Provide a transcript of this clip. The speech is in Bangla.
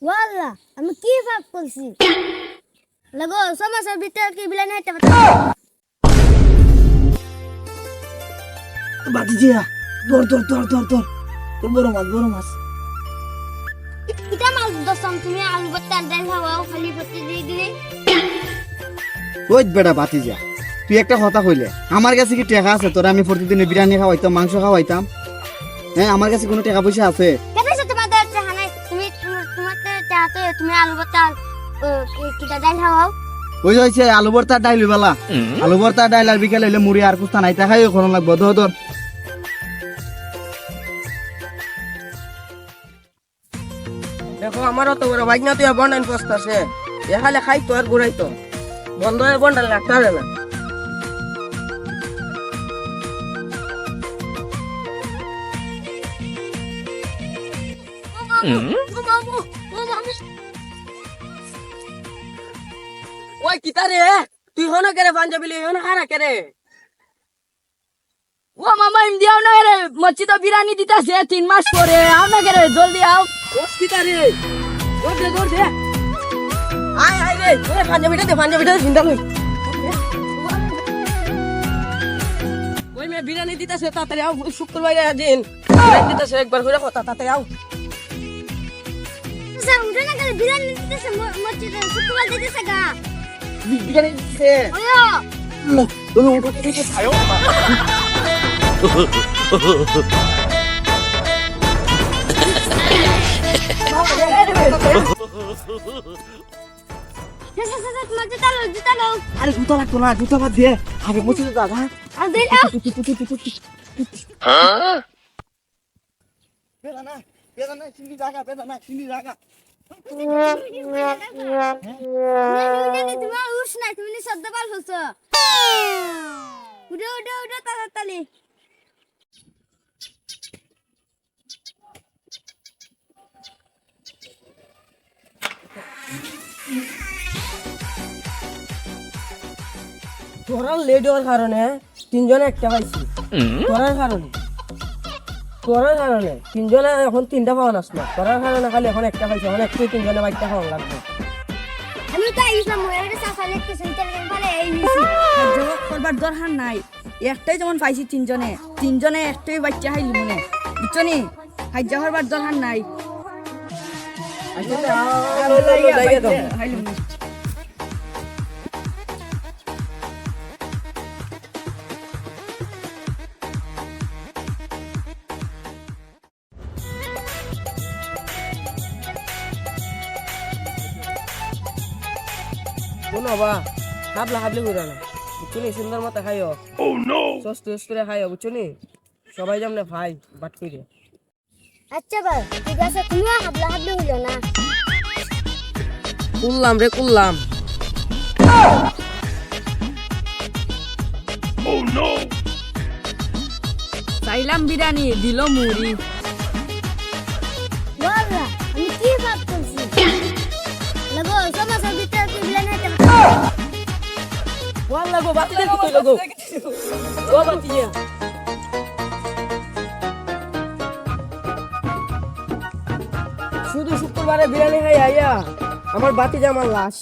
ওয়াল্লাহ আমি কি পাপ করছি লাগো সমস্যার ভিতরে কি বিলাই নাইতে পারছি বাতিজিয়া ধর ধর ধর ধর ধর তোর বড় মাছ কিটা মাছ দসম তুমি আলু ভর্তা ডাল খাওয়াও খালি ভর্তি দিয়ে দিলে ওই বেটা বাতিজা তুই একটা কথা কইলে আমার কাছে কি টাকা আছে তোরা আমি প্রতিদিন বিরিয়ানি খাওয়াইতাম মাংস খাওয়াইতাম হ্যাঁ আমার কাছে কোনো টাকা পয়সা আছে কেন সে তোমাদের চাহা নাই তুমি তোমাদের চাহতে তুমি আলু ভর্তা কিটা ডাল খাওয়াও ওই হইছে আলু ভর্তা ডাইল বেলা আলু ভর্তা ডাইল আর বিকেলে হইলে মুড়ি আর কুস্তা নাই টাকাই কোনো লাগবো ধর ধর দেখো আমারও তো বড় ভাই না তুই বন্ডান পস্তাছে এখানে খাই তো আর ঘুরাই তো বন্ধ হয়ে বন্ডান রাখতে হবে না ওই কিতা রে তুই হনো কেরে পাঞ্জাবি লই হনো খানা কেরে ও মামা ইম দিও না রে মচ্ছি তো বিরিয়ানি দিতাছে 3 মাস পরে আও না কেরে জলদি আও ও কিতা রে দৌড় দে আয় আয় রে ওরে পাঞ্জাবিটা জিন্দা লই ওই মে বিরিয়ানি দিতাছে তাড়াতাড়ি আও শুক্রবারে দিন বিরিয়ানি দিতাছে একবার করে কথা তাড়াতাড়ি আও স্যার উঠে না গেলে বিরিয়ানি দিতেছে মসজিদে শুক্রবার দিতেছে গা বিরিয়ানি দিছে ওয়ো তুমি উঠো থেকে খাও জুতা লো আরে জুতা লাগতো না জুতা বাদ দিয়ে আগে মসজিদে যা যা আর দে লাও পেদা না চিনি জায়গা তুমি উঠ না তুমি শব্দ পাল হচ্ছ উঠে তাড়াতাড়ি তোরা লেট হওয়ার কারণে তিনজনে একটা পাইছি তোরার কারণে তিনজনে এখন 3টা পাওয়া নাস না তোরার কারণে খালি এখন একটা পাইছি এখন একটু তিনজনে বাইকটা খাওয়া লাগবে আমি তো ইসলাম ওরে সাফালে একটু সেন্টার ফেলে এই নিছি জবাব করবার দরকার নাই একটাই যেমন পাইছি তিনজনে একটাই বাচ্চা হাইলি মনে বুঝছনি হাইজা করবার দরকার নাই হাইলি শোনো বা হাবলি করে না বুঝছনি সুন্দর মতো খাইও সস টস করে খাইও বুঝছনি সবাই যেমন ভাই বাট করে আচ্ছা ভাই ঠিক আছে তুমি হাবলা হইলো না কুললাম চাইলাম বিরিয়ানি দিল মুড়ি বললা আমি কি পাপ করছি লাগো সমস্যার ভিতরে কি বিলাই নাইতে পারছি ওয়াল্লাহ গো বাতি দেখি তুই লগো ও বাতি শুধু শুক্রবারে বিরিয়ানি খাই আইয়া আমার বাতি জামার লাশ